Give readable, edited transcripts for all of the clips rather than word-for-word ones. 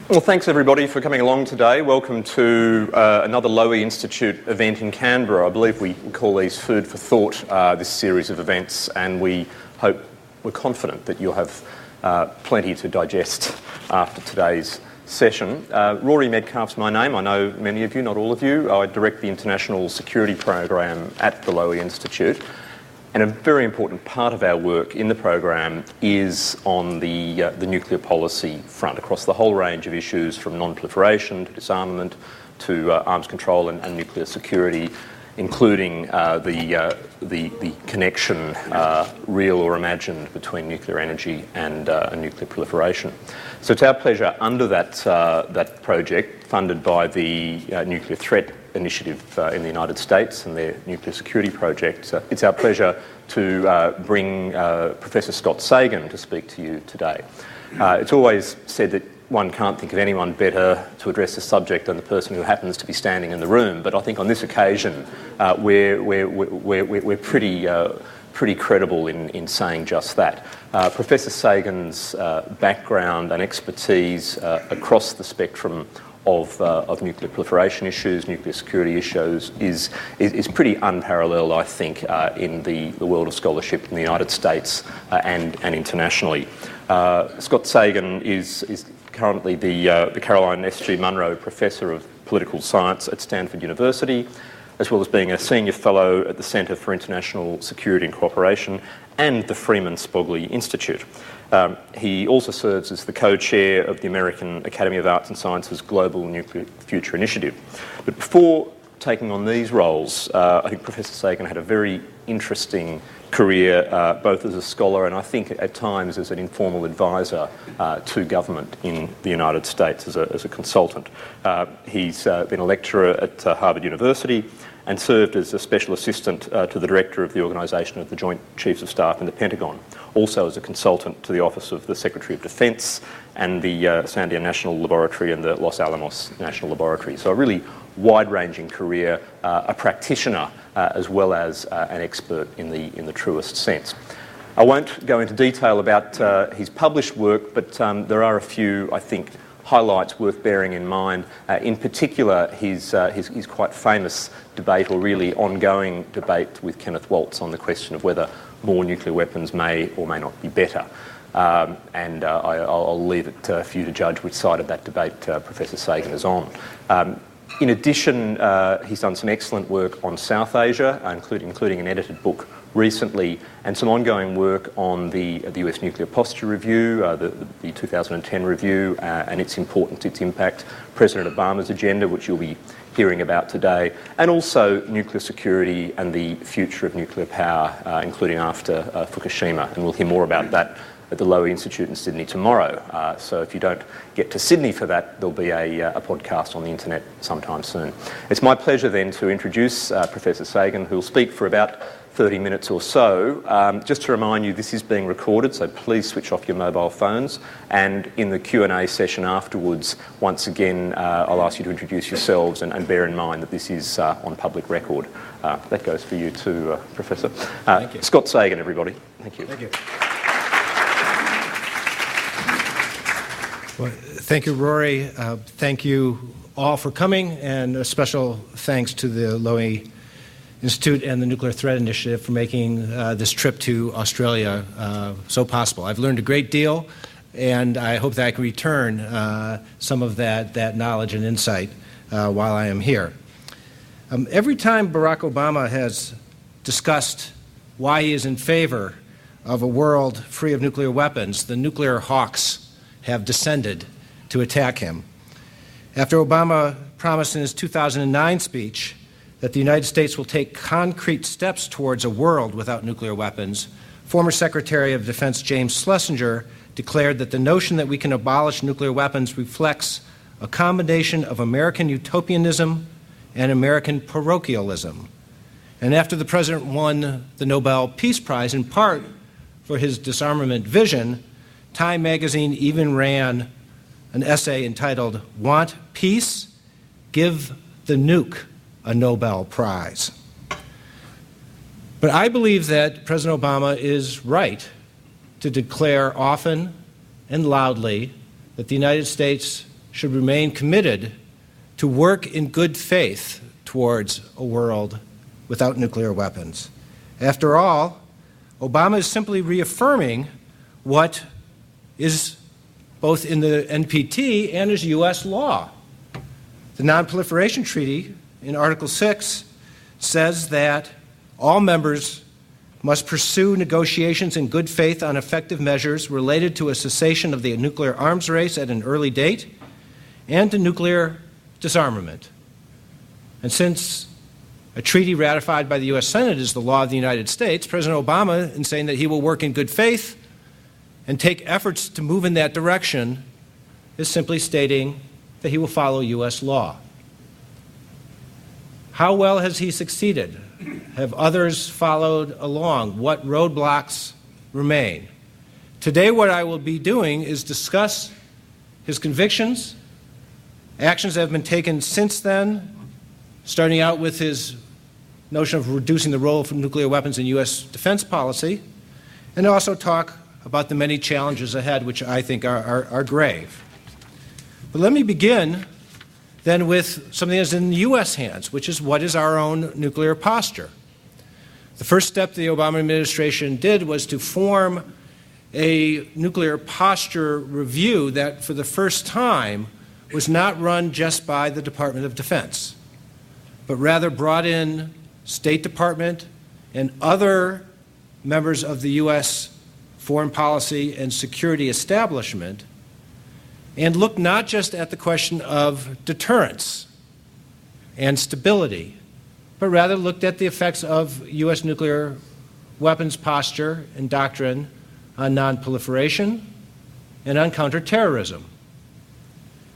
Well, thanks everybody for coming along today. Welcome to another Lowy Institute event in Canberra. I believe we call these Food for Thought, this series of events, and we're confident that you'll have plenty to digest after today's session. Rory Medcalf's my name. I know many of you, not all of you. I direct the International Security Program at the Lowy Institute. And a very important part of our work in the program is on the nuclear policy front, across the whole range of issues from non-proliferation to disarmament to arms control and nuclear security, including the connection, real or imagined, between nuclear energy and nuclear proliferation. So it's our pleasure, under that project, funded by the Nuclear Threat Initiative in the United States and their nuclear security project, it's our pleasure to bring Professor Scott Sagan to speak to you today. It's always said that one can't think of anyone better to address the subject than the person who happens to be standing in the room, but I think on this occasion we're pretty credible in saying just that. Professor Sagan's background and expertise across the spectrum of nuclear proliferation issues, nuclear security issues, is pretty unparalleled, I think, in the world of scholarship in the United States and internationally. Scott Sagan is currently the Caroline S.G. Munro Professor of Political Science at Stanford University, as well as being a Senior Fellow at the Centre for International Security and Cooperation and the Freeman Spogli Institute. He also serves as the co-chair of the American Academy of Arts and Sciences Global Nuclear Future Initiative. But before taking on these roles, I think Professor Sagan had a very interesting career, both as a scholar and I think at times as an informal advisor to government in the United States as a consultant. He's been a lecturer at Harvard University and served as a special assistant to the director of the Organisation of the Joint Chiefs of Staff in the Pentagon, also as a consultant to the Office of the Secretary of Defence and the Sandia National Laboratory and the Los Alamos National Laboratory. So a really wide-ranging career, a practitioner as well as an expert in the truest sense. I won't go into detail about his published work, but there are a few, I think, highlights worth bearing in mind. In particular, his quite famous debate, or really ongoing debate, with Kenneth Waltz on the question of whether more nuclear weapons may or may not be better. I'll leave it for you to judge which side of that debate Professor Sagan is on. In addition, he's done some excellent work on South Asia, including an edited book recently, and some ongoing work on the US Nuclear Posture Review, the 2010 review, and its importance, its impact, President Obama's agenda, which you'll be hearing about today, and also nuclear security and the future of nuclear power, including after Fukushima. And we'll hear more about that at the Lowy Institute in Sydney tomorrow. So if you don't get to Sydney for that, there'll be a podcast on the internet sometime soon. It's my pleasure then to introduce Professor Sagan, who will speak for about 30 minutes or so. Just to remind you, this is being recorded, so please switch off your mobile phones. And in the Q&A session afterwards, once again, I'll ask you to introduce yourselves and bear in mind that this is on public record. That goes for you too, Professor. Thank you. Scott Sagan, everybody. Thank you. Thank you. Well, thank you, Rory. Thank you all for coming, and a special thanks to the Lowy Institute and the Nuclear Threat Initiative for making this trip to Australia so possible. I've learned a great deal, and I hope that I can return some of that knowledge and insight while I am here. Every time Barack Obama has discussed why he is in favor of a world free of nuclear weapons, the nuclear hawks have descended to attack him. After Obama promised in his 2009 speech that the United States will take concrete steps towards a world without nuclear weapons, former Secretary of Defense James Schlesinger declared that the notion that we can abolish nuclear weapons reflects a combination of American utopianism and American parochialism. And after the president won the Nobel Peace Prize, in part for his disarmament vision, Time magazine even ran an essay entitled, "Want Peace? Give the Nuke a Nobel Prize." But I believe that President Obama is right to declare often and loudly that the United States should remain committed to work in good faith towards a world without nuclear weapons. After all, Obama is simply reaffirming what is both in the NPT and as U.S. law. The Non-Proliferation Treaty in Article 6 says that all members must pursue negotiations in good faith on effective measures related to a cessation of the nuclear arms race at an early date and to nuclear disarmament. And since a treaty ratified by the U.S. Senate is the law of the United States, President Obama, in saying that he will work in good faith and take efforts to move in that direction, is simply stating that he will follow U.S. law. How well has he succeeded? Have others followed along? What roadblocks remain? Today, what I will be doing is discuss his convictions, actions that have been taken since then, starting out with his notion of reducing the role of nuclear weapons in U.S. defense policy, and also talk about the many challenges ahead, which I think are grave. But let me begin then with something that's in the U.S. hands, which is what is our own nuclear posture. The first step the Obama administration did was to form a nuclear posture review that, for the first time, was not run just by the Department of Defense, but rather brought in State Department and other members of the U.S. foreign policy and security establishment, and looked not just at the question of deterrence and stability, but rather looked at the effects of U.S. nuclear weapons posture and doctrine on non-proliferation and on counterterrorism.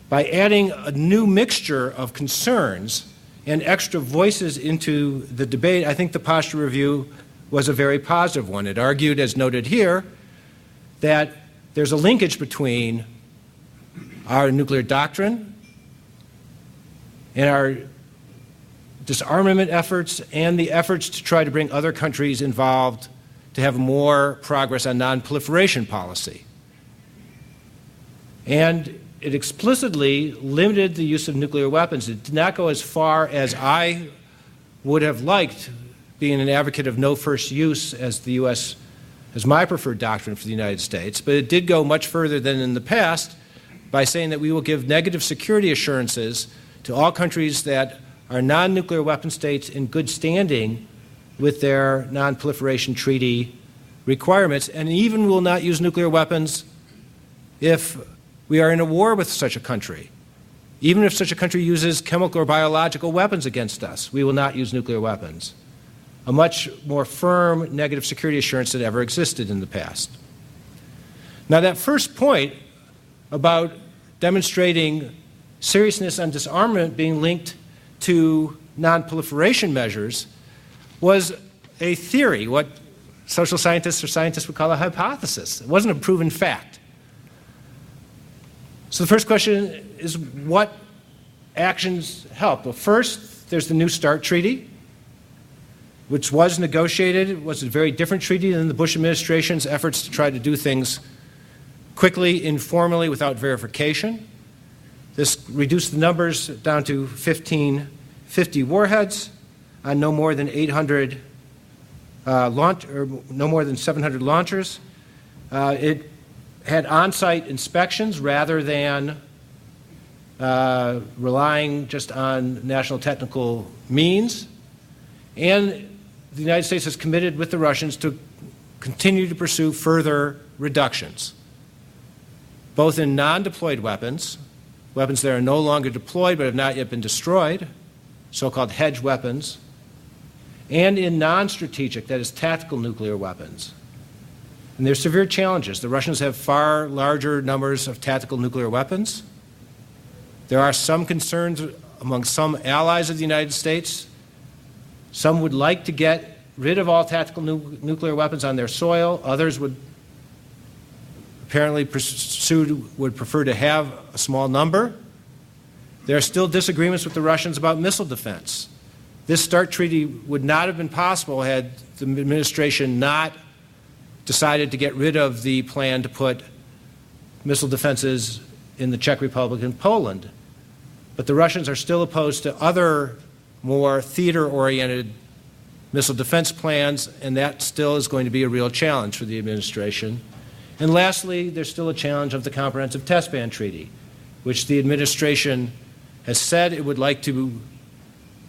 By adding a new mixture of concerns and extra voices into the debate, I think the posture review was a very positive one. It argued, as noted here, that there's a linkage between our nuclear doctrine and our disarmament efforts and the efforts to try to bring other countries involved to have more progress on non-proliferation policy. And it explicitly limited the use of nuclear weapons. It did not go as far as I would have liked, being an advocate of no first use as the U.S. as my preferred doctrine for the United States, but it did go much further than in the past by saying that we will give negative security assurances to all countries that are non-nuclear weapon states in good standing with their non-proliferation treaty requirements, and even will not use nuclear weapons if we are in a war with such a country. Even if such a country uses chemical or biological weapons against us, we will not use nuclear weapons. A much more firm negative security assurance than ever existed in the past. Now, that first point about demonstrating seriousness on disarmament being linked to non-proliferation measures was a theory, what social scientists or scientists would call a hypothesis. It wasn't a proven fact. So the first question is, what actions help? Well, first, there's the New START Treaty, which was negotiated. It was a very different treaty than the Bush administration's efforts to try to do things quickly, informally, without verification. This reduced the numbers down to 1,550 warheads on no more than 800 no more than 700 launchers. It had on-site inspections rather than relying just on national technical means. And the United States has committed with the Russians to continue to pursue further reductions, both in non-deployed weapons, weapons that are no longer deployed but have not yet been destroyed, so-called hedge weapons, and in non-strategic, that is, tactical nuclear weapons. And there's severe challenges. The Russians have far larger numbers of tactical nuclear weapons. There are some concerns among some allies of the United States. Some would like to get rid of all tactical nuclear weapons on their soil. Others would apparently would prefer to have a small number. There are still disagreements with the Russians about missile defense. This START treaty would not have been possible had the administration not decided to get rid of the plan to put missile defenses in the Czech Republic and Poland. But the Russians are still opposed to other more theater-oriented missile defense plans, and that still is going to be a real challenge for the administration. And lastly, there's still a challenge of the Comprehensive Test Ban Treaty, which the administration has said it would like to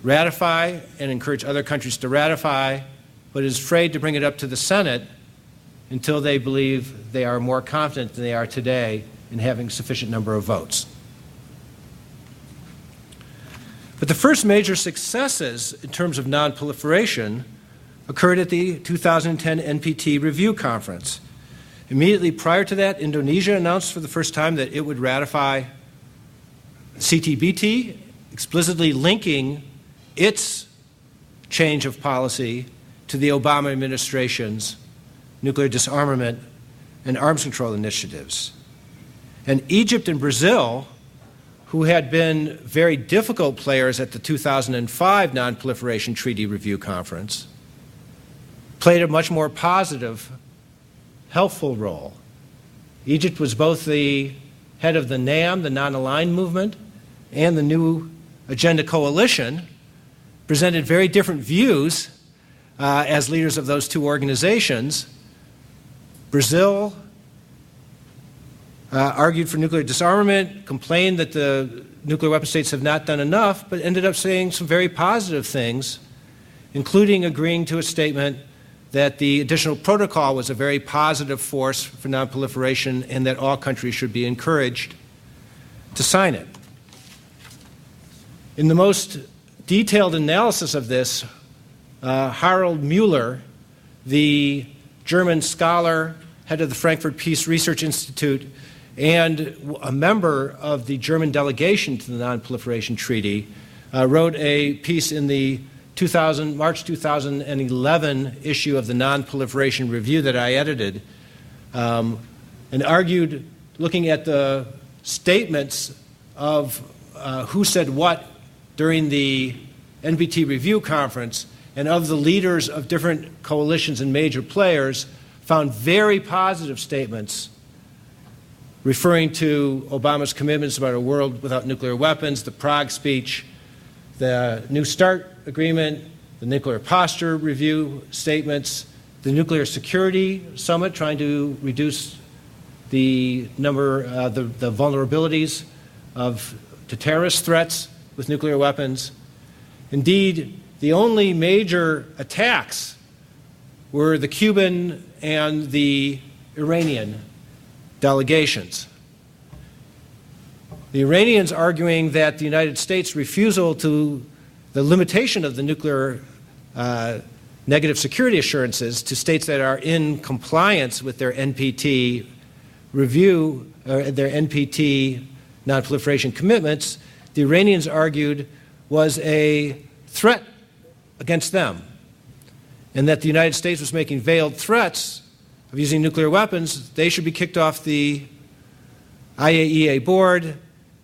ratify and encourage other countries to ratify, but is afraid to bring it up to the Senate until they believe they are more confident than they are today in having a sufficient number of votes. But the first major successes in terms of non-proliferation occurred at the 2010 NPT Review Conference. Immediately prior to that, Indonesia announced for the first time that it would ratify CTBT, explicitly linking its change of policy to the Obama administration's nuclear disarmament and arms control initiatives. And Egypt and Brazil, who had been very difficult players at the 2005 Non-Proliferation Treaty Review Conference, played a much more positive, helpful role. Egypt was both the head of the NAM, the Non-Aligned Movement, and the New Agenda Coalition, presented very different views as leaders of those two organizations. Brazil argued for nuclear disarmament, complained that the nuclear weapon states have not done enough, but ended up saying some very positive things, including agreeing to a statement that the additional protocol was a very positive force for nonproliferation and that all countries should be encouraged to sign it. In the most detailed analysis of this, Harald Müller, the German scholar, head of the Frankfurt Peace Research Institute, and a member of the German delegation to the Non-Proliferation Treaty, wrote a piece in the March 2011 issue of the Non-Proliferation Review that I edited, and argued, looking at the statements of who said what during the NPT Review Conference, and of the leaders of different coalitions and major players, found very positive statements referring to Obama's commitments about a world without nuclear weapons, the Prague speech, the New START agreement, the nuclear posture review statements, the nuclear security summit trying to reduce the number, the vulnerabilities to terrorist threats with nuclear weapons. Indeed, the only major attacks were the Cuban and the Iranian delegations. The Iranians arguing that the United States' refusal to the limitation of the nuclear negative security assurances to states that are in compliance with their NPT review, their NPT non-proliferation commitments, the Iranians argued was a threat against them, and that the United States was making veiled threats of using nuclear weapons. They should be kicked off the IAEA board,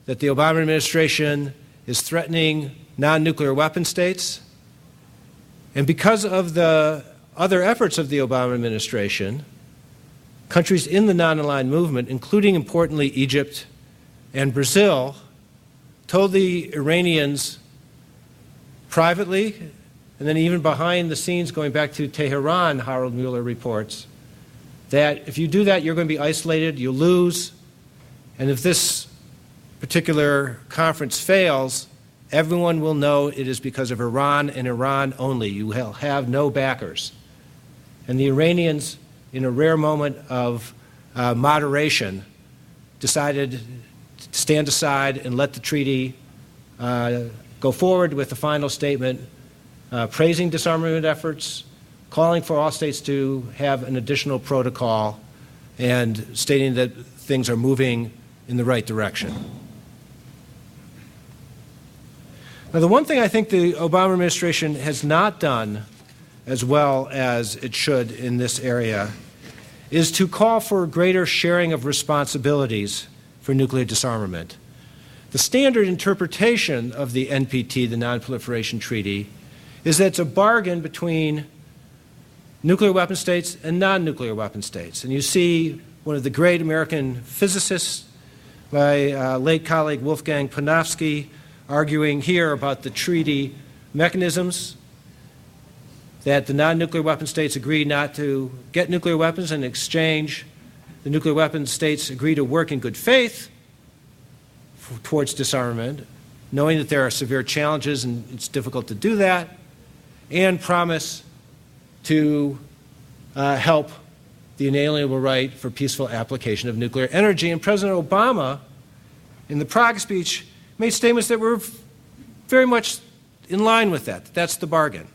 that the Obama administration is threatening non-nuclear weapon states. And because of the other efforts of the Obama administration, countries in the non-aligned movement, including importantly Egypt and Brazil, told the Iranians privately, and then even behind the scenes going back to Tehran, Harald Müller reports, that if you do that, you're going to be isolated, you'll lose, and if this particular conference fails, everyone will know it is because of Iran and Iran only. You will have no backers. And the Iranians, in a rare moment of moderation, decided to stand aside and let the treaty go forward with the final statement, praising disarmament efforts, calling for all states to have an additional protocol, and stating that things are moving in the right direction. Now, the one thing I think the Obama administration has not done as well as it should in this area is to call for greater sharing of responsibilities for nuclear disarmament. The standard interpretation of the NPT, the Non-Proliferation Treaty, is that it's a bargain between nuclear weapon states and non-nuclear weapon states. And you see one of the great American physicists, my late colleague Wolfgang Panofsky arguing here about the treaty mechanisms, that the non-nuclear weapon states agree not to get nuclear weapons, and in exchange, the nuclear weapon states agree to work in good faith towards disarmament, knowing that there are severe challenges and it's difficult to do that, and promise to help the inalienable right for peaceful application of nuclear energy. And President Obama, in the Prague speech, made statements that were very much in line with that. That's the bargain.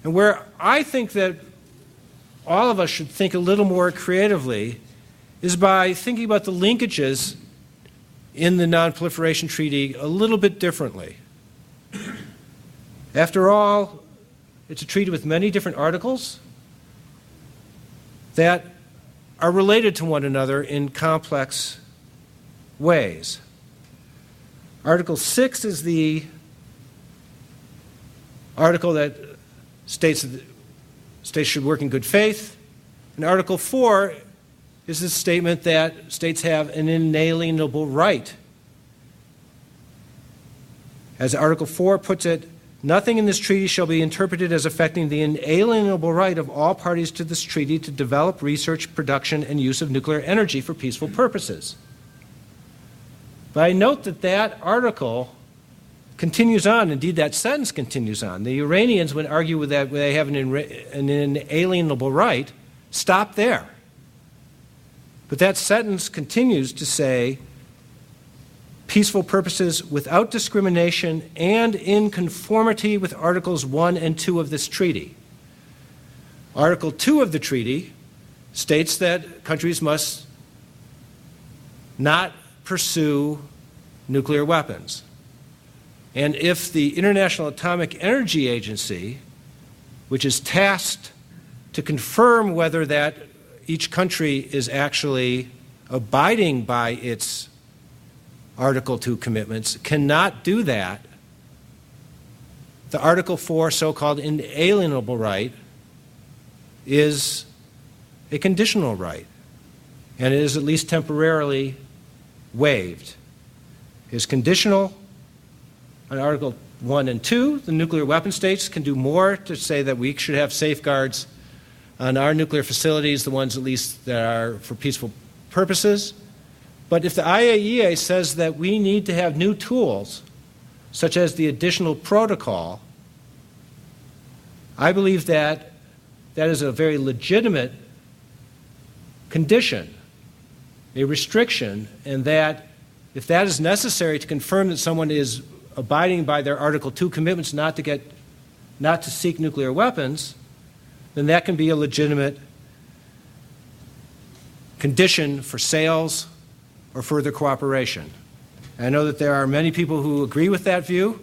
And where I think that all of us should think a little more creatively is by thinking about the linkages in the Non-Proliferation Treaty a little bit differently. After all, it's a treaty with many different articles that are related to one another in complex ways. Article 6 is the article that states that states should work in good faith. And Article 4 is the statement that states have an inalienable right. As Article 4 puts it, nothing in this treaty shall be interpreted as affecting the inalienable right of all parties to this treaty to develop, research, production, and use of nuclear energy for peaceful purposes. But I note that that article continues on. Indeed, that sentence continues on. The Iranians, when argue with that, they have an inalienable right, stop there. But that sentence continues to say, peaceful purposes without discrimination and in conformity with Articles 1 and 2 of this treaty. Article 2 of the treaty states that countries must not pursue nuclear weapons. And if the International Atomic Energy Agency, which is tasked to confirm whether that each country is actually abiding by its Article 2 commitments, cannot do that, the Article 4 so-called inalienable right is a conditional right, and it is at least temporarily waived. It is conditional on Article 1 and 2. The nuclear weapon states can do more to say that we should have safeguards on our nuclear facilities, the ones at least that are for peaceful purposes. But if the IAEA says that we need to have new tools, such as the additional protocol, I believe that that is a very legitimate condition, a restriction, and that if that is necessary to confirm that someone is abiding by their Article 2 commitments not to seek nuclear weapons, then that can be a legitimate condition for sales or further cooperation. I know that there are many people who agree with that view.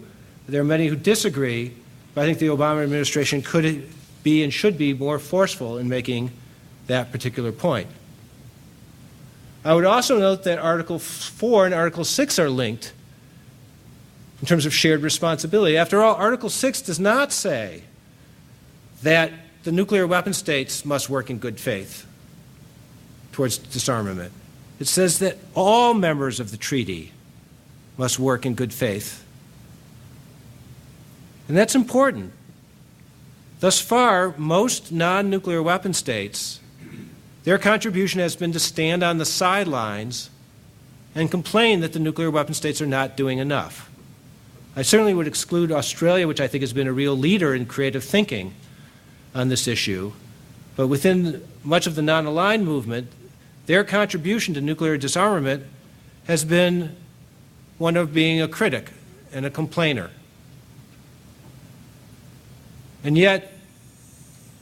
There are many who disagree, but I think the Obama administration could be and should be more forceful in making that particular point. I would also note that Article 4 and Article 6 are linked in terms of shared responsibility. After all, Article 6 does not say that the nuclear weapon states must work in good faith towards disarmament. It says that all members of the treaty must work in good faith. And that's important. Thus far, most non-nuclear weapon states, their contribution has been to stand on the sidelines and complain that the nuclear weapon states are not doing enough. I certainly would exclude Australia, which I think has been a real leader in creative thinking on this issue. But within much of the non-aligned movement, their contribution to nuclear disarmament has been one of being a critic and a complainer. And yet,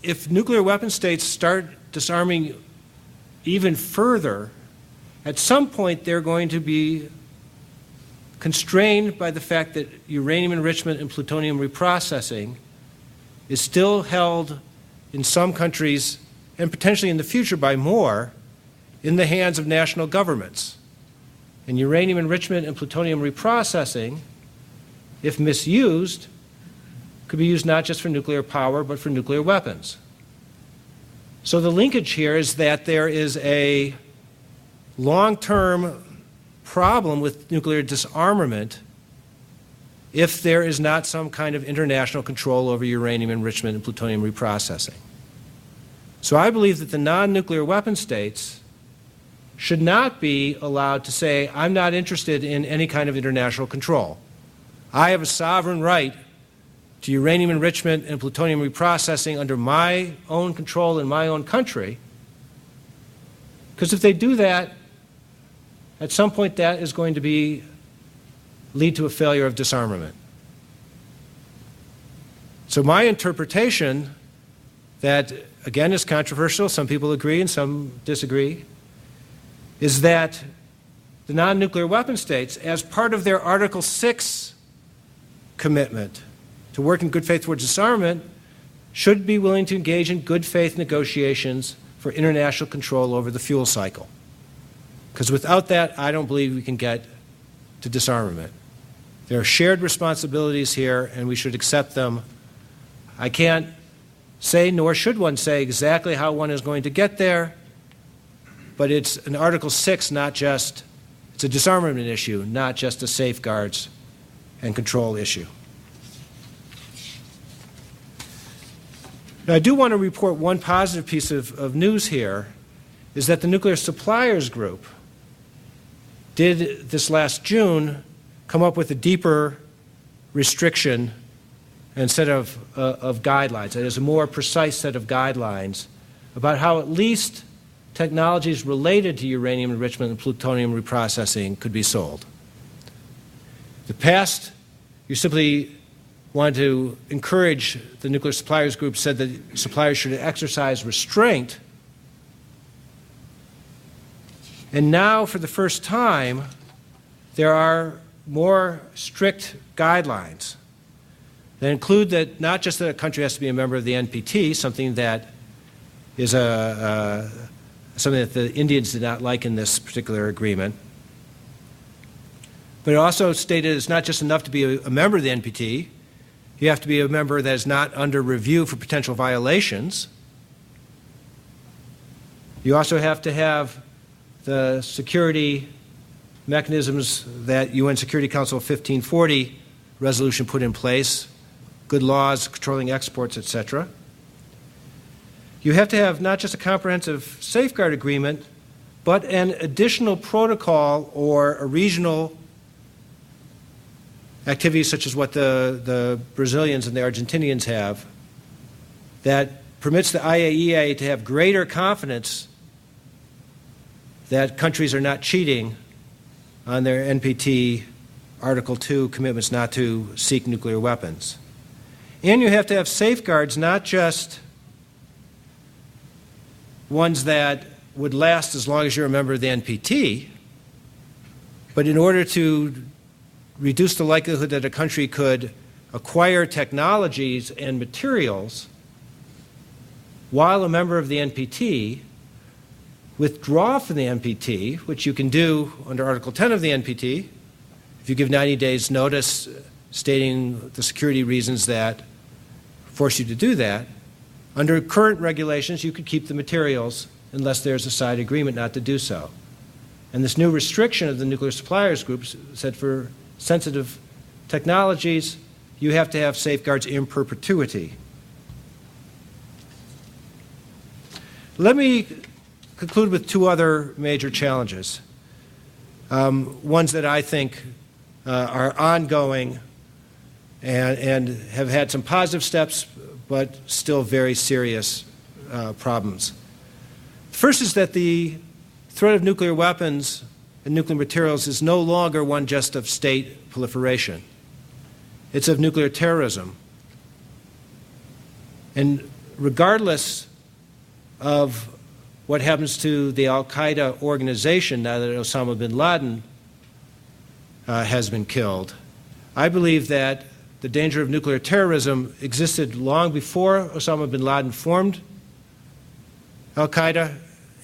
if nuclear weapon states start disarming even further, at some point they're going to be constrained by the fact that uranium enrichment and plutonium reprocessing is still held in some countries, and potentially in the future by more, in the hands of national governments. And uranium enrichment and plutonium reprocessing, if misused, could be used not just for nuclear power, but for nuclear weapons. So the linkage here is that there is a long-term problem with nuclear disarmament if there is not some kind of international control over uranium enrichment and plutonium reprocessing. So I believe that the non-nuclear weapon states should not be allowed to say, I'm not interested in any kind of international control. I have a sovereign right to uranium enrichment and plutonium reprocessing under my own control in my own country, because if they do that, at some point that is going to lead to a failure of disarmament. So my interpretation, that again is controversial, some people agree and some disagree, is that the non-nuclear weapon states, as part of their Article 6 commitment to work in good faith towards disarmament, should be willing to engage in good faith negotiations for international control over the fuel cycle. Because without that, I don't believe we can get to disarmament. There are shared responsibilities here, and we should accept them. I can't say, nor should one say, exactly how one is going to get there, but it's an Article 6, it's a disarmament issue, not just a safeguards and control issue. Now, I do want to report one positive piece of news here, is that the Nuclear Suppliers Group did this last June come up with a deeper restriction and set of guidelines. It is a more precise set of guidelines about how at least technologies related to uranium enrichment and plutonium reprocessing could be sold. In the past, you simply wanted to encourage, the Nuclear Suppliers Group said that suppliers should exercise restraint. And now, for the first time, there are more strict guidelines that include that not just that a country has to be a member of the NPT, something that is something that the Indians did not like in this particular agreement, but it also stated it's not just enough to be a member of the NPT. You have to be a member that is not under review for potential violations. You also have to have the security mechanisms that UN Security Council 1540 resolution put in place, good laws controlling exports, etc. You have to have not just a comprehensive safeguard agreement, but an additional protocol or a regional activities such as what the Brazilians and the Argentinians have that permits the IAEA to have greater confidence that countries are not cheating on their NPT Article 2 commitments not to seek nuclear weapons. And you have to have safeguards, not just ones that would last as long as you're a member of the NPT, but in order to reduce the likelihood that a country could acquire technologies and materials while a member of the NPT, withdraw from the NPT, which you can do under Article 10 of the NPT, if you give 90 days notice stating the security reasons that force you to do that. Under current regulations, you could keep the materials unless there's a side agreement not to do so. And this new restriction of the Nuclear Suppliers Group said for sensitive technologies, you have to have safeguards in perpetuity. Let me conclude with two other major challenges, ones that I think are ongoing and have had some positive steps, but still very serious problems. First is that the threat of nuclear weapons and nuclear materials is no longer one just of state proliferation. It's of nuclear terrorism. And regardless of what happens to the al-Qaeda organization now that Osama bin Laden has been killed, I believe that the danger of nuclear terrorism existed long before Osama bin Laden formed al-Qaeda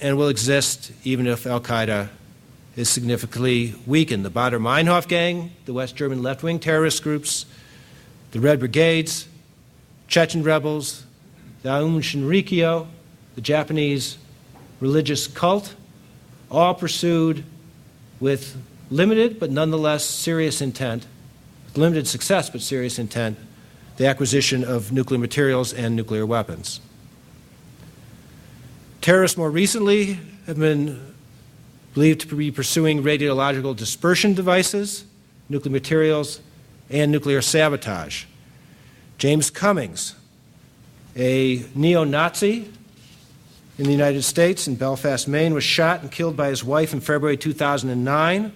and will exist even if al-Qaeda is significantly weakened. The Baader-Meinhof gang, the West German left-wing terrorist groups, the Red Brigades, Chechen rebels, the Aum Shinrikyo, the Japanese religious cult, all pursued with limited but nonetheless serious intent, limited success but serious intent, the acquisition of nuclear materials and nuclear weapons. Terrorists more recently have been believed to be pursuing radiological dispersion devices, nuclear materials, and nuclear sabotage. James Cummings, a neo-Nazi in the United States in Belfast, Maine, was shot and killed by his wife in February 2009.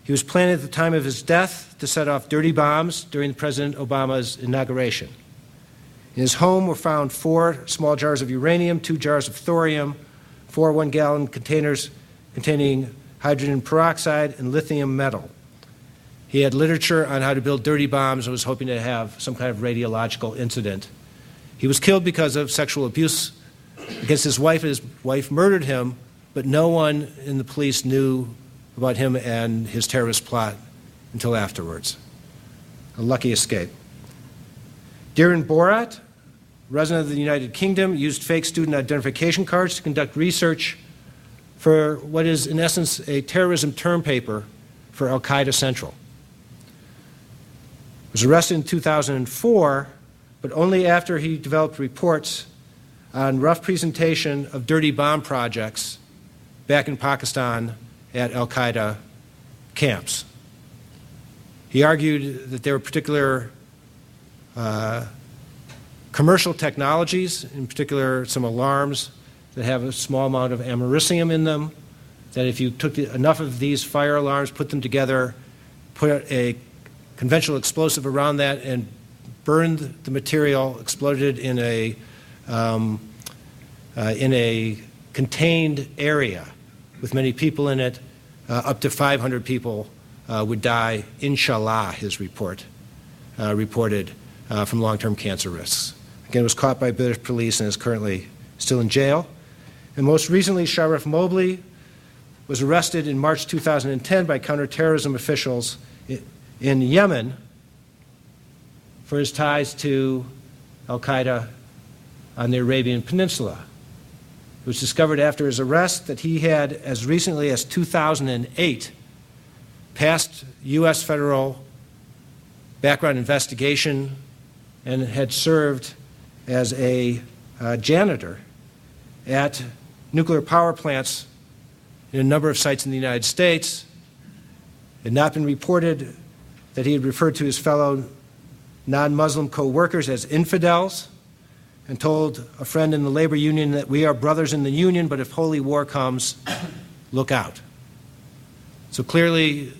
He was planning at the time of his death to set off dirty bombs during President Obama's inauguration. In his home were found 4 small jars of uranium, 2 jars of thorium, 4 one-gallon containers containing hydrogen peroxide and lithium metal. He had literature on how to build dirty bombs and was hoping to have some kind of radiological incident. He was killed because of sexual abuse against his wife. His wife murdered him, but no one in the police knew about him and his terrorist plot until afterwards. A lucky escape. Darren Borat, resident of the United Kingdom, used fake student identification cards to conduct research for what is, in essence, a terrorism term paper for Al-Qaeda Central. He was arrested in 2004, but only after he developed reports on rough presentation of dirty bomb projects back in Pakistan at Al-Qaeda camps. He argued that there were particular commercial technologies, in particular some alarms that have a small amount of americium in them, that if you took enough of these fire alarms, put them together, put a conventional explosive around that and burned the material, exploded in a contained area with many people in it, up to 500 people would die, inshallah, his report reported from long-term cancer risks. Again, was caught by British police and is currently still in jail. And most recently, Sharif Mobley was arrested in March 2010 by counterterrorism officials in Yemen for his ties to Al-Qaeda on the Arabian Peninsula. It was discovered after his arrest that he had, as recently as 2008, passed U.S. federal background investigation and had served as a janitor at nuclear power plants in a number of sites in the United States. It had not been reported that he had referred to his fellow non-Muslim co-workers as infidels and told a friend in the labor union that we are brothers in the union, but if holy war comes, look out. So clearly,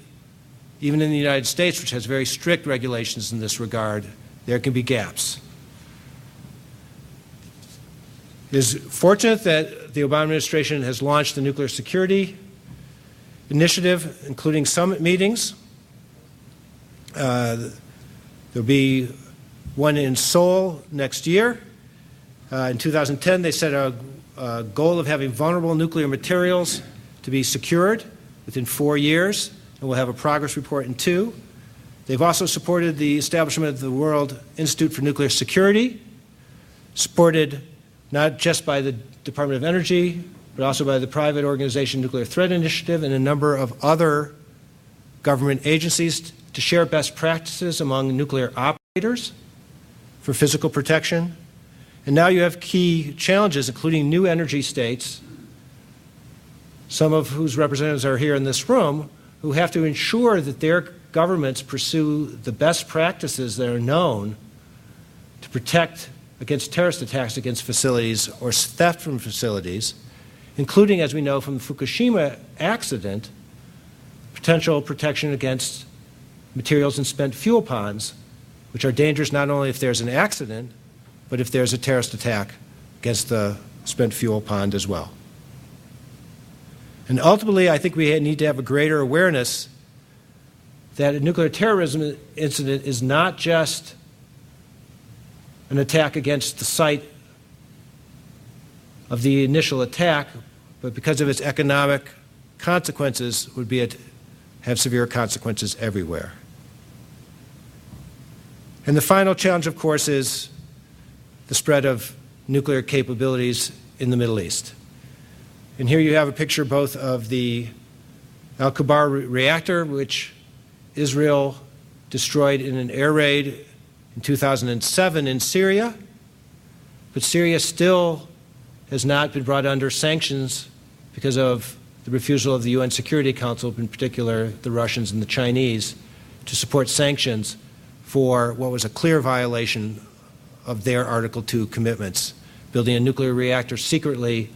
even in the United States, which has very strict regulations in this regard, there can be gaps. It is fortunate that the Obama administration has launched the nuclear security initiative, including summit meetings. There'll be one in Seoul next year. In 2010, they set a goal of having vulnerable nuclear materials to be secured within 4 years, and we'll have a progress report in 2. They've also supported the establishment of the World Institute for Nuclear Security, supported not just by the Department of Energy, but also by the private organization Nuclear Threat Initiative and a number of other government agencies to share best practices among nuclear operators for physical protection. And now you have key challenges, including new energy states, some of whose representatives are here in this room, who have to ensure that their governments pursue the best practices that are known to protect against terrorist attacks against facilities or theft from facilities, including, as we know from the Fukushima accident, potential protection against materials in spent fuel ponds, which are dangerous not only if there's an accident, but if there's a terrorist attack against the spent fuel pond as well. And ultimately, I think we need to have a greater awareness that a nuclear terrorism incident is not just an attack against the site of the initial attack, but because of its economic consequences, would have severe consequences everywhere. And the final challenge, of course, is the spread of nuclear capabilities in the Middle East. And here you have a picture both of the Al-Kubar reactor, which Israel destroyed in an air raid in 2007 in Syria, but Syria still has not been brought under sanctions because of the refusal of the UN Security Council, in particular the Russians and the Chinese, to support sanctions for what was a clear violation of their Article 2 commitments, building a nuclear reactor secretly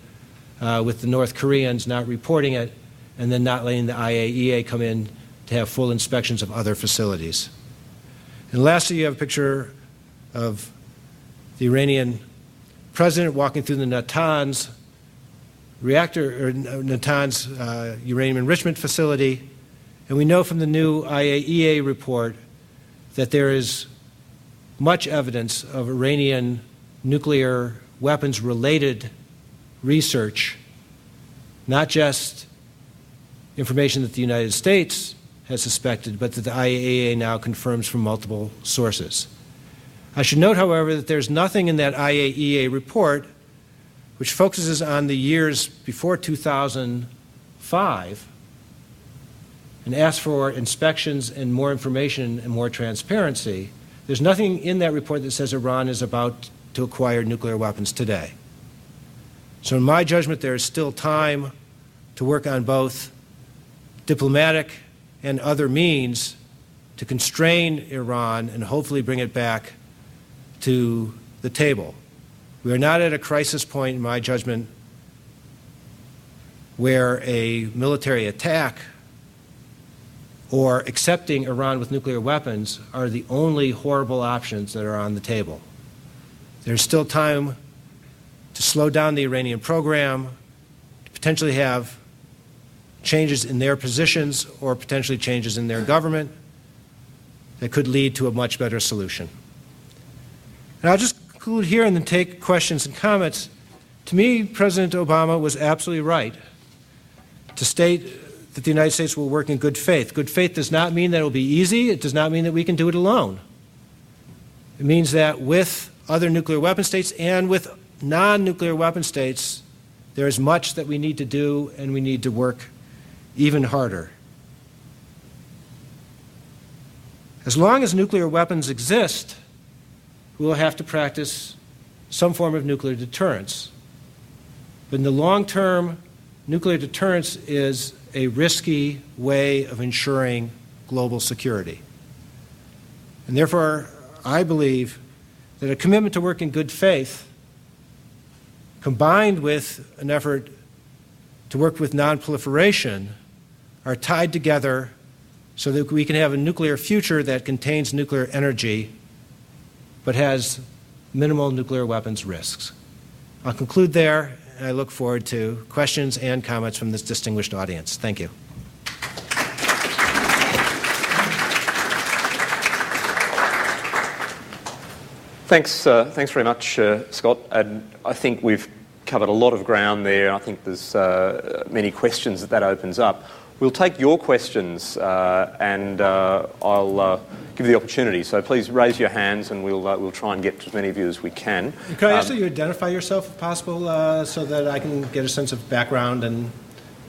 with the North Koreans not reporting it, and then not letting the IAEA come in to have full inspections of other facilities. And lastly, you have a picture of the Iranian president walking through the Natanz reactor, or Natanz uranium enrichment facility. And we know from the new IAEA report that there is much evidence of Iranian nuclear weapons-related research, not just information that the United States has suspected, but that the IAEA now confirms from multiple sources. I should note, however, that there's nothing in that IAEA report which focuses on the years before 2005 and asks for inspections and more information and more transparency. There's nothing in that report that says Iran is about to acquire nuclear weapons today. So in my judgment, there is still time to work on both diplomatic and other means to constrain Iran and hopefully bring it back to the table. We are not at a crisis point, in my judgment, where a military attack or accepting Iran with nuclear weapons are the only horrible options that are on the table. There's still time to slow down the Iranian program, to potentially have changes in their positions or potentially changes in their government that could lead to a much better solution. And I'll just conclude here and then take questions and comments. To me, President Obama was absolutely right to state that the United States will work in good faith. Good faith does not mean that it will be easy. It does not mean that we can do it alone. It means that with other nuclear weapon states and with non-nuclear weapon states, there is much that we need to do, and we need to work even harder. As long as nuclear weapons exist, we will have to practice some form of nuclear deterrence. But in the long term, nuclear deterrence is a risky way of ensuring global security. And therefore, I believe that a commitment to work in good faith, combined with an effort to work with non-proliferation, are tied together so that we can have a nuclear future that contains nuclear energy but has minimal nuclear weapons risks. I'll conclude there, and I look forward to questions and comments from this distinguished audience. Thank you. Thanks very much, Scott. And I think we've covered a lot of ground there. I think there's many questions that opens up. We'll take your questions and I'll give you the opportunity. So please raise your hands and we'll try and get to as many of you as we can. Can I ask that you identify yourself if possible so that I can get a sense of background and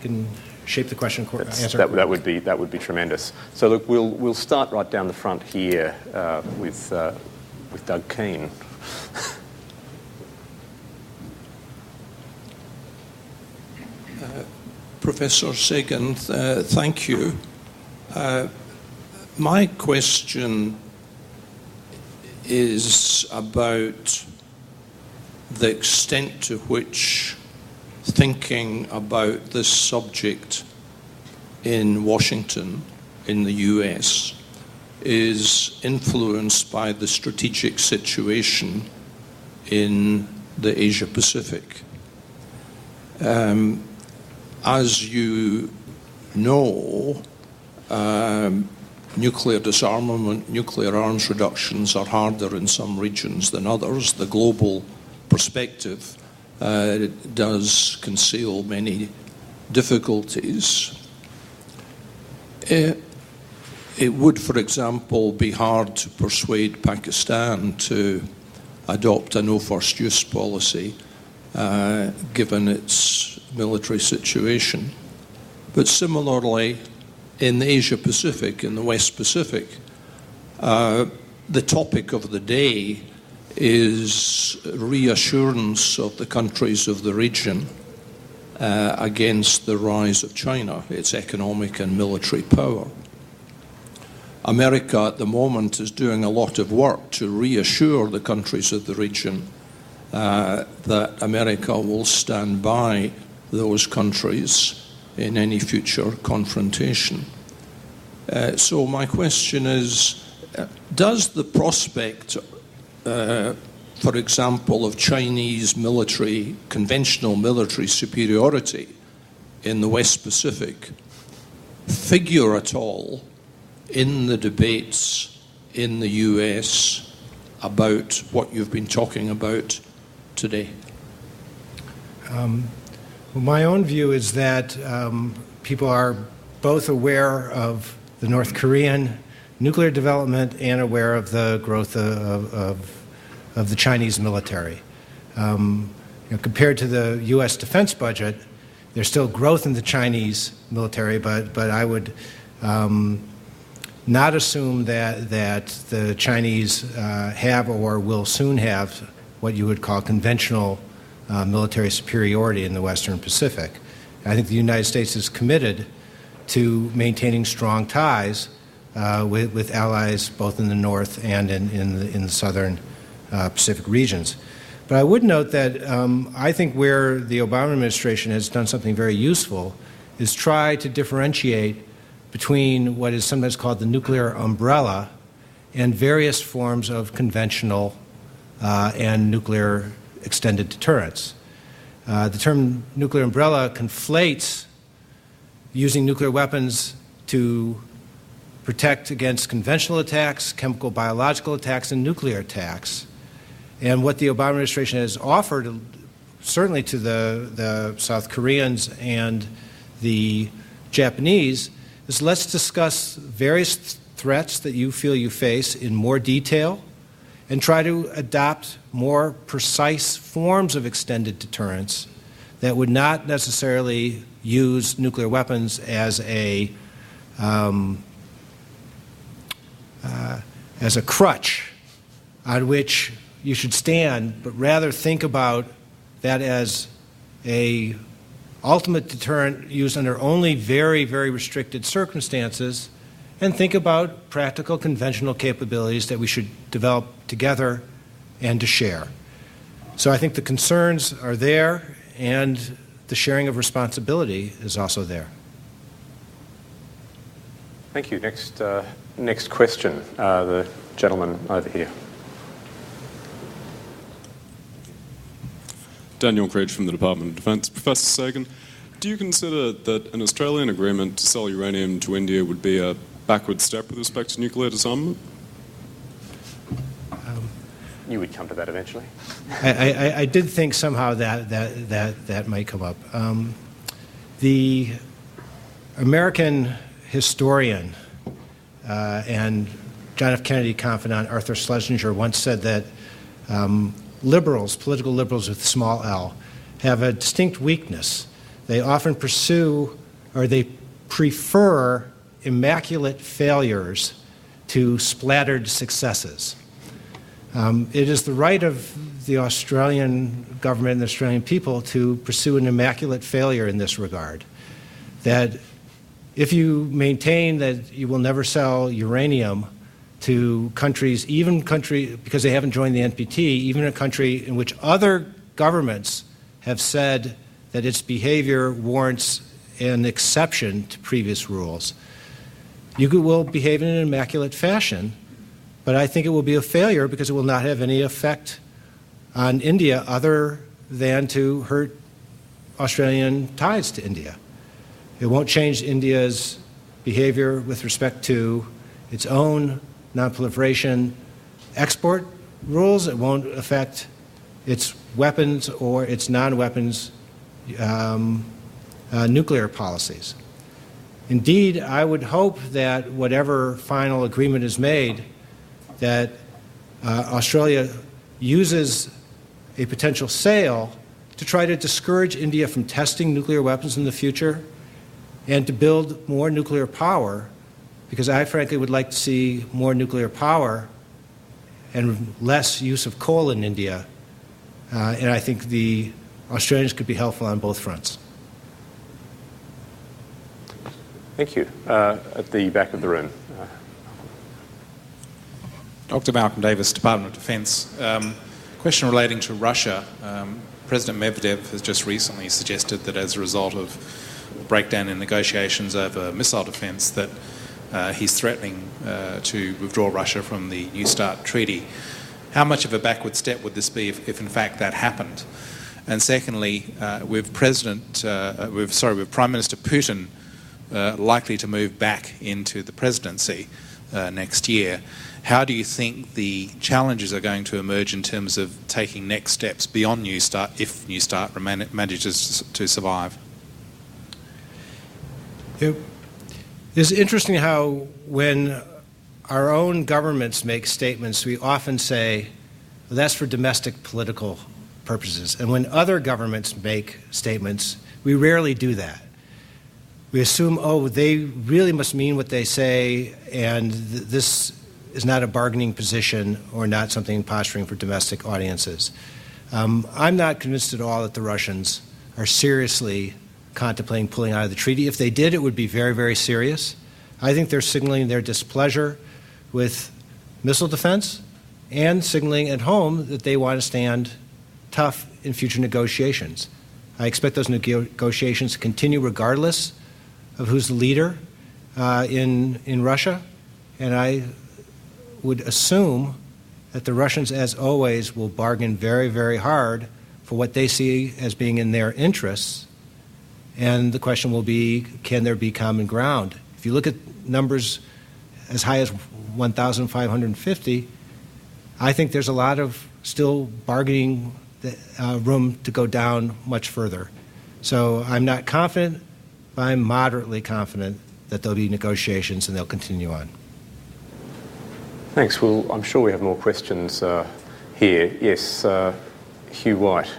can shape the question answer? That would be tremendous. So look, we'll start right down the front here with Doug Keane. Professor Sagan, thank you. My question is about the extent to which thinking about this subject in Washington, in the US, is influenced by the strategic situation in the Asia-Pacific. As you know, nuclear disarmament, nuclear arms reductions are harder in some regions than others. The global perspective does conceal many difficulties. It would, for example, be hard to persuade Pakistan to adopt a no-first-use policy, given its military situation. But similarly, in the Asia-Pacific, in the West Pacific, the topic of the day is reassurance of the countries of the region against the rise of China, its economic and military power. America at the moment is doing a lot of work to reassure the countries of the region that America will stand by those countries in any future confrontation. So my question is, does the prospect, for example, of Chinese military, conventional military superiority in the West Pacific figure at all in the debates in the US about what you've been talking about today? Well, my own view is that people are both aware of the North Korean nuclear development and aware of the growth of the Chinese military. Compared to the U.S. defense budget, there's still growth in the Chinese military, but I would not assume that the Chinese have or will soon have what you would call conventional military superiority in the Western Pacific. I think the United States is committed to maintaining strong ties with allies both in the North and in the Southern Pacific regions. But I would note that I think where the Obama administration has done something very useful is try to differentiate between what is sometimes called the nuclear umbrella and various forms of conventional and nuclear extended deterrence. The term nuclear umbrella conflates using nuclear weapons to protect against conventional attacks, chemical, biological attacks, and nuclear attacks. And what the Obama administration has offered, certainly to the South Koreans and the Japanese, is let's discuss various threats that you feel you face in more detail and try to adopt more precise forms of extended deterrence that would not necessarily use nuclear weapons as a crutch on which you should stand, but rather think about that as a ultimate deterrent used under only very, very restricted circumstances, and think about practical conventional capabilities that we should develop together and to share. So I think the concerns are there, and the sharing of responsibility is also there. Thank you. Next question, the gentleman over here. Daniel Craig from the Department of Defence. Professor Sagan, do you consider that an Australian agreement to sell uranium to India would be a backward step with respect to nuclear disarmament? You would come to that eventually. I did think somehow that might come up. The American historian and John F. Kennedy confidant Arthur Schlesinger once said that liberals, political liberals with small l, have a distinct weakness. They often pursue, or they prefer, immaculate failures to splattered successes. It is the right of the Australian government and the Australian people to pursue an immaculate failure in this regard. That if you maintain that you will never sell uranium to countries, because they haven't joined the NPT, even a country in which other governments have said that its behavior warrants an exception to previous rules, you will behave in an immaculate fashion, but I think it will be a failure because it will not have any effect on India other than to hurt Australian ties to India. It won't change India's behavior with respect to its own non-proliferation export rules. It won't affect its weapons or its non-weapons nuclear policies. Indeed, I would hope that whatever final agreement is made, that Australia uses a potential sale to try to discourage India from testing nuclear weapons in the future and to build more nuclear power, because I frankly would like to see more nuclear power and less use of coal in India. And I think the Australians could be helpful on both fronts. Thank you. At the back of the room. Dr. Malcolm Davis, Department of Defence. Question relating to Russia. President Medvedev has just recently suggested that as a result of breakdown in negotiations over missile defence that he's threatening to withdraw Russia from the New START treaty. How much of a backward step would this be if in fact that happened? And secondly, with Prime Minister Putin likely to move back into the presidency next year, how do you think the challenges are going to emerge in terms of taking next steps beyond New START if New START manages to survive? It's interesting how when our own governments make statements, we often say, well, that's for domestic political purposes. And when other governments make statements, we rarely do that. We assume, oh, they really must mean what they say, and this is not a bargaining position or not something posturing for domestic audiences. I'm not convinced at all that the Russians are seriously contemplating pulling out of the treaty. If they did, it would be very, very serious. I think they're signaling their displeasure with missile defense and signaling at home that they want to stand tough in future negotiations. I expect those negotiations to continue regardless of who's the leader in Russia, and I would assume that the Russians, as always, will bargain very, very hard for what they see as being in their interests, and the question will be, can there be common ground? If you look at numbers as high as 1,550, I think there's a lot of still bargaining room to go down much further. So I'm not confident, but I'm moderately confident that there'll be negotiations and they'll continue on. Thanks. Well, I'm sure we have more questions here. Yes, Hugh White.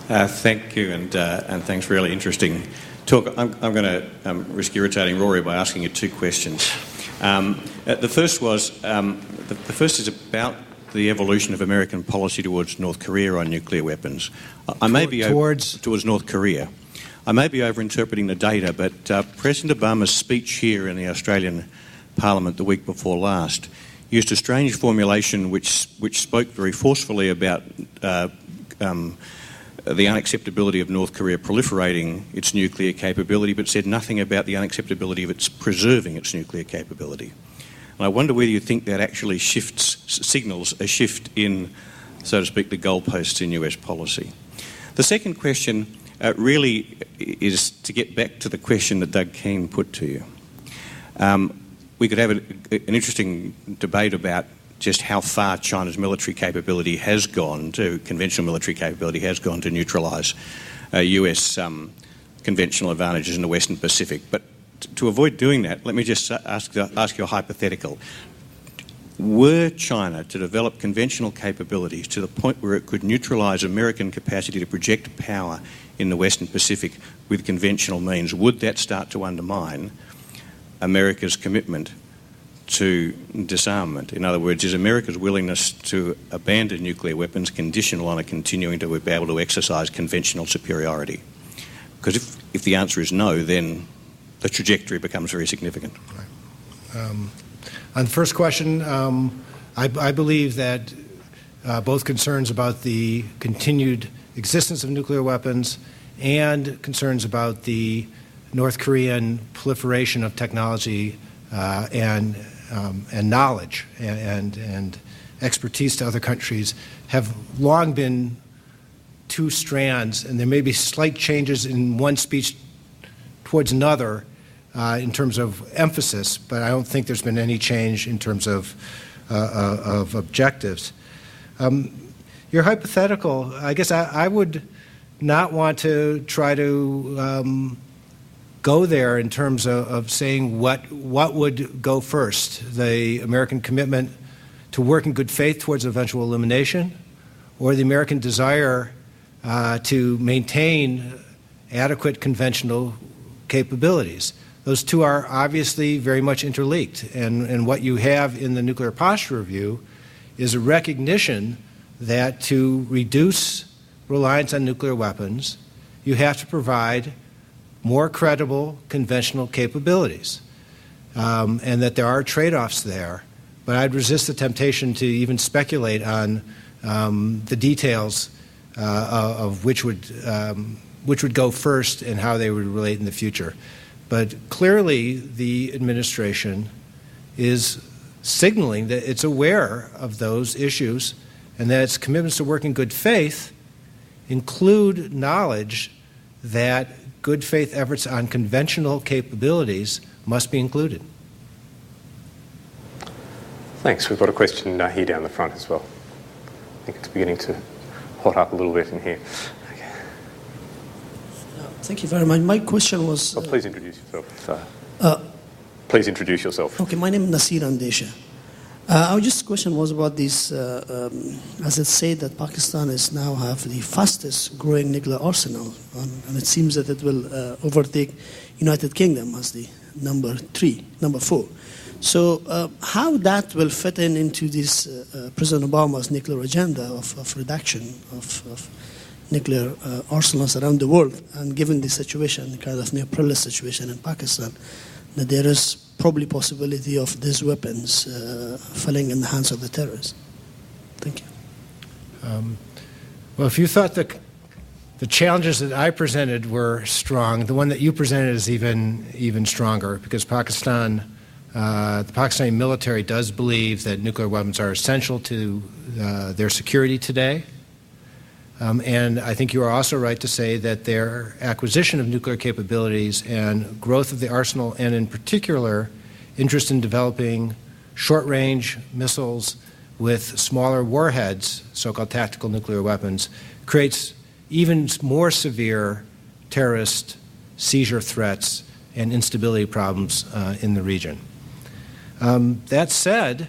Thank you, and thanks. Really interesting talk. I'm going to risk irritating Rory by asking you two questions. The first is about the evolution of American policy towards North Korea on nuclear weapons. Towards North Korea. I may be overinterpreting the data, but President Obama's speech here in the Australian Parliament the week before last used a strange formulation which spoke very forcefully about the unacceptability of North Korea proliferating its nuclear capability, but said nothing about the unacceptability of its preserving its nuclear capability. And I wonder whether you think that actually signals a shift in, so to speak, the goalposts in US policy. The second question really is to get back to the question that Doug Keane put to you. We could have an interesting debate about just how far China's military capability has gone to, conventional military capability has gone to neutralise US conventional advantages in the Western Pacific. But to avoid doing that, let me just ask you a hypothetical. Were China to develop conventional capabilities to the point where it could neutralise American capacity to project power in the Western Pacific with conventional means, would that start to undermine America's commitment to disarmament? In other words, is America's willingness to abandon nuclear weapons conditional on it continuing to be able to exercise conventional superiority? Because if the answer is no, then the trajectory becomes very significant. Right. On the first question, I believe that both concerns about the continued existence of nuclear weapons and concerns about the North Korean proliferation of technology and knowledge and expertise to other countries have long been two strands, and there may be slight changes in one speech towards another in terms of emphasis, but I don't think there's been any change in terms of objectives. Your hypothetical, I guess I would not want to try to go there in terms of saying what would go first, the American commitment to work in good faith towards eventual elimination, or the American desire to maintain adequate conventional capabilities. Those two are obviously very much interlinked, and what you have in the Nuclear Posture Review is a recognition that to reduce reliance on nuclear weapons, you have to provide more credible conventional capabilities, and that there are trade-offs there. But I'd resist the temptation to even speculate on the details of which would go first and how they would relate in the future. But clearly, the administration is signaling that it's aware of those issues and that its commitments to work in good faith include knowledge that good faith efforts on conventional capabilities must be included. Thanks. We've got a question here down the front as well. I think it's beginning to hot up a little bit in here. Okay. Thank you very much. My question was... please introduce yourself. Please introduce yourself. Okay, my name is Nasir Andesha. Our just question was about this, as it said that Pakistan is now have the fastest growing nuclear arsenal, and it seems that it will overtake United Kingdom as the number 4. So how that will fit into this President Obama's nuclear agenda of reduction of nuclear arsenals around the world, and given the situation, kind of near-perilous situation in Pakistan, that there is probably possibility of these weapons falling in the hands of the terrorists. Thank you. Well, if you thought the challenges that I presented were strong, the one that you presented is even stronger, because Pakistan, the Pakistani military does believe that nuclear weapons are essential to their security today. And I think you are also right to say that their acquisition of nuclear capabilities and growth of the arsenal, and in particular, interest in developing short-range missiles with smaller warheads, so-called tactical nuclear weapons, creates even more severe terrorist seizure threats and instability problems in the region. That said,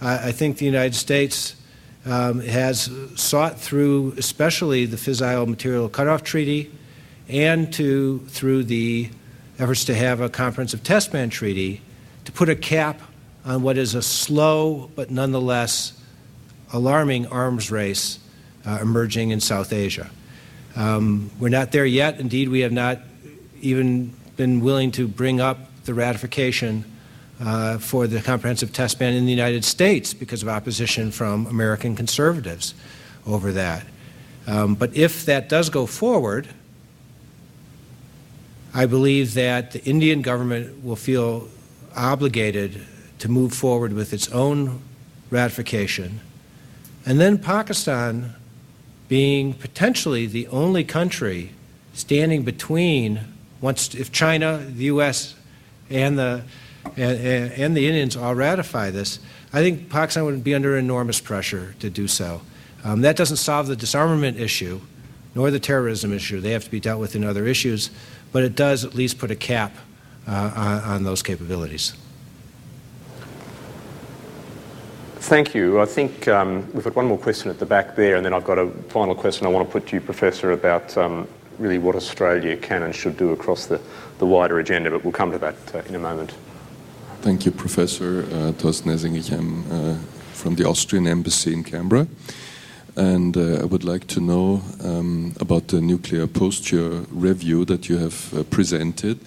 I think the United States has sought through, especially the Fissile Material Cutoff Treaty, and through the efforts to have a comprehensive test ban treaty, to put a cap on what is a slow but nonetheless alarming arms race emerging in South Asia. We're not there yet. Indeed, we have not even been willing to bring up the ratification for the comprehensive test ban in the United States because of opposition from American conservatives over that. But if that does go forward, I believe that the Indian government will feel obligated to move forward with its own ratification. And then Pakistan, being potentially the only country standing between, if China, the U.S., and the Indians all ratify this, I think Pakistan would be under enormous pressure to do so. That doesn't solve the disarmament issue, nor the terrorism issue. They have to be dealt with in other issues, but it does at least put a cap on those capabilities. Thank you. I think we've got one more question at the back there, and then I've got a final question I want to put to you, Professor, about really what Australia can and should do across the wider agenda, but we'll come to that in a moment. Thank you, Professor Thorsten Essingich. I'm from the Austrian Embassy in Canberra, and I would like to know about the nuclear posture review that you have presented.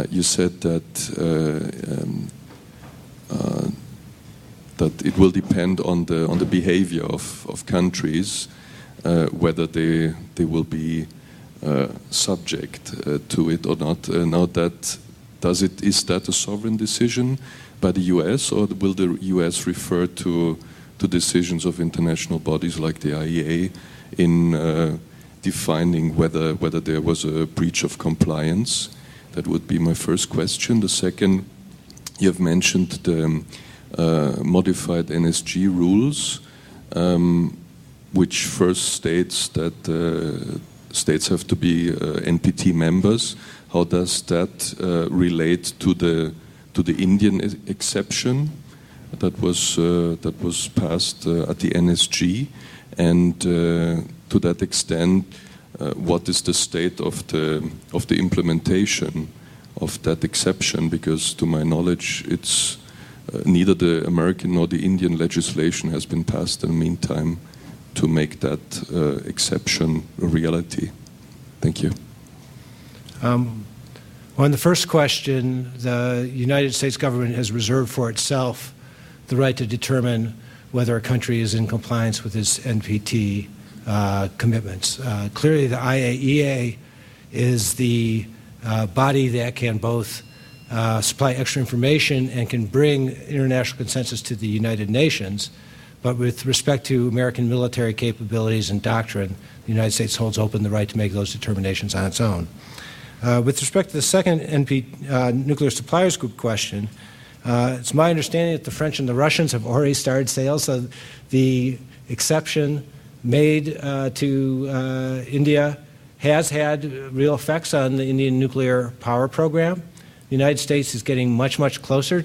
You said that that it will depend on the behavior of countries, whether they will be subject to it or not. Now that is that a sovereign decision by the US, or will the US refer to decisions of international bodies like the IEA in defining whether there was a breach of compliance? That would be my first question. The second, you have mentioned the modified NSG rules, which first states that states have to be NPT members. How does that relate to the Indian exception? that was passed at the NSG, and to that extent, what is the state of the implementation of that exception? Because to my knowledge, it's neither the American nor the Indian legislation has been passed in the meantime to make that exception a reality. Thank you. On the first question, the United States government has reserved for itself the right to determine whether a country is in compliance with its NPT commitments. Clearly, the IAEA is the body that can both supply extra information and can bring international consensus to the United Nations. But with respect to American military capabilities and doctrine, the United States holds open the right to make those determinations on its own. With respect to the second Nuclear Suppliers Group question, it's my understanding that the French and the Russians have already started sales. So the exception made to India has had real effects on the Indian nuclear power program. The United States is getting much, much closer,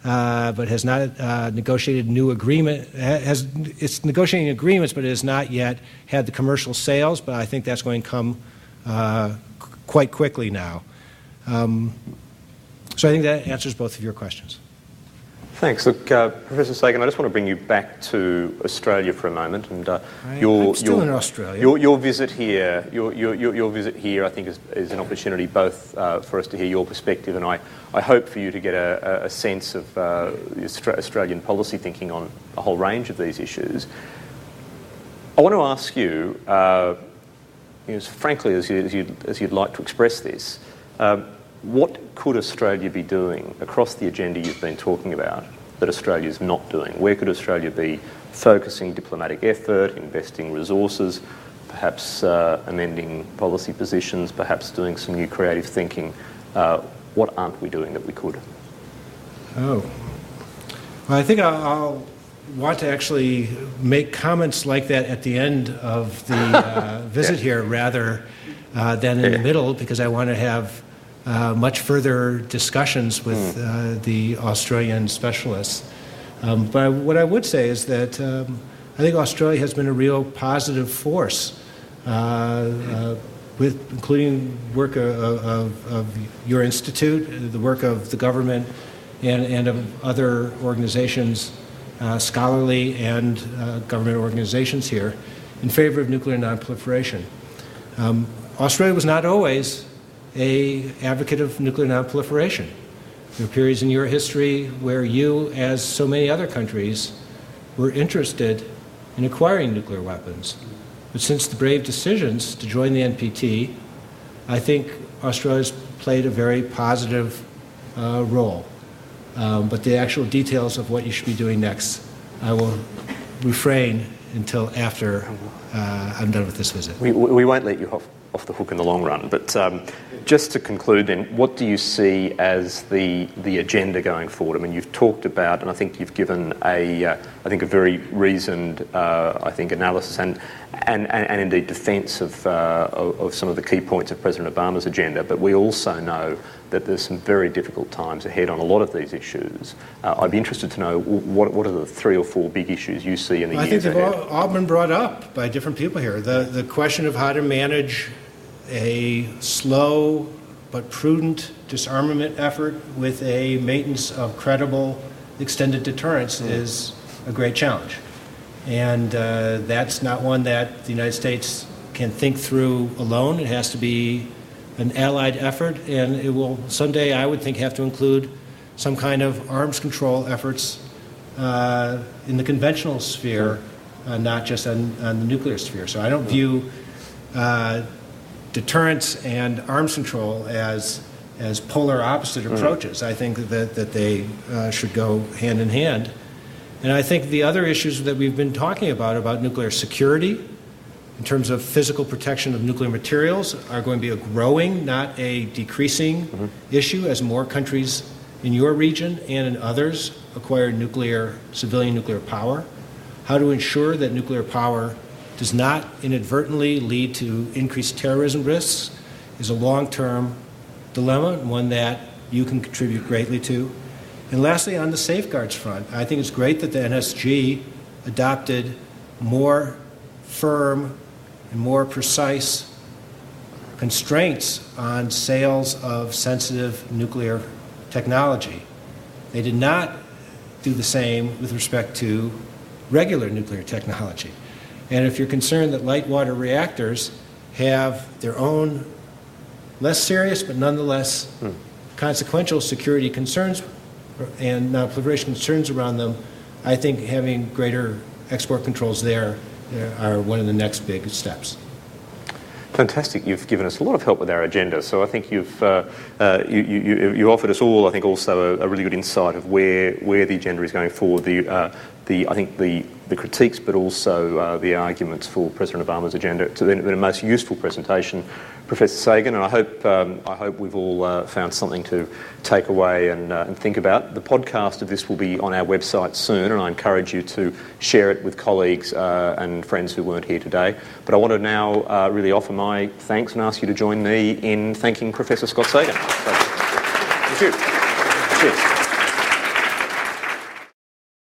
but has not negotiated new agreement. It's negotiating agreements, but it has not yet had the commercial sales. But I think that's going to come quite quickly now. So I think that answers both of your questions. Thanks. Look, Professor Sagan, I just want to bring you back to Australia for a moment, and I'm still in Australia. Your visit here, your visit here, I think, is an opportunity both for us to hear your perspective, and I hope for you to get a sense of Australian policy thinking on a whole range of these issues. I want to ask you, as frankly as you'd like to express this. What could Australia be doing across the agenda you've been talking about that Australia is not doing? Where could Australia be focusing diplomatic effort, investing resources, perhaps amending policy positions, perhaps doing some new creative thinking? What aren't we doing that we could? Oh, well, I think I'll want to actually make comments like that at the end of the visit here rather than in the middle, because I want to have much further discussions with the Australian specialists. But what I would say is that I think Australia has been a real positive force, with including work of your institute, the work of the government, and of other organizations, scholarly and government organizations here, in favor of nuclear non-proliferation. Australia was not always an advocate of nuclear non-proliferation. There were periods in your history where you, as so many other countries, were interested in acquiring nuclear weapons. But since the brave decisions to join the NPT, I think Australia's played a very positive role. But the actual details of what you should be doing next, I will refrain until after I'm done with this visit. We won't let you off the hook in the long run, but just to conclude then, what do you see as the agenda going forward? I mean, you've talked about, and I think you've given a very reasoned, analysis and indeed defence of some of the key points of President Obama's agenda, but we also know that there's some very difficult times ahead on a lot of these issues. I'd be interested to know what are the 3 or 4 big issues you see in the years ahead? I think they've all been brought up by different people here. The question of how to manage a slow but prudent disarmament effort with a maintenance of credible extended deterrence is a great challenge. And that's not one that the United States can think through alone. It has to be an allied effort, and it will someday, I would think, have to include some kind of arms control efforts in the conventional sphere, not just on the nuclear sphere. So I don't view deterrence and arms control as polar opposite approaches. I think that they should go hand in hand. And I think the other issues that we've been talking about nuclear security, in terms of physical protection of nuclear materials, are going to be a growing, not a decreasing issue as more countries in your region and in others acquire civilian nuclear power. How to ensure that nuclear power does not inadvertently lead to increased terrorism risks is a long-term dilemma, and one that you can contribute greatly to. And lastly, on the safeguards front, I think it's great that the NSG adopted more firm and more precise constraints on sales of sensitive nuclear technology. They did not do the same with respect to regular nuclear technology. And if you're concerned that light water reactors have their own less serious but nonetheless consequential security concerns and non-proliferation concerns around them, I think having greater export controls there are one of the next big steps. Fantastic. You've given us a lot of help with our agenda. So I think you've you offered us all, I think, also a really good insight of where the agenda is going forward. I think the critiques, but also the arguments for President Obama's agenda. It's been a most useful presentation, Professor Sagan, and I hope we've all found something to take away and think about. The podcast of this will be on our website soon, and I encourage you to share it with colleagues and friends who weren't here today. But I want to now really offer my thanks and ask you to join me in thanking Professor Scott Sagan. So, thank you. Cheers.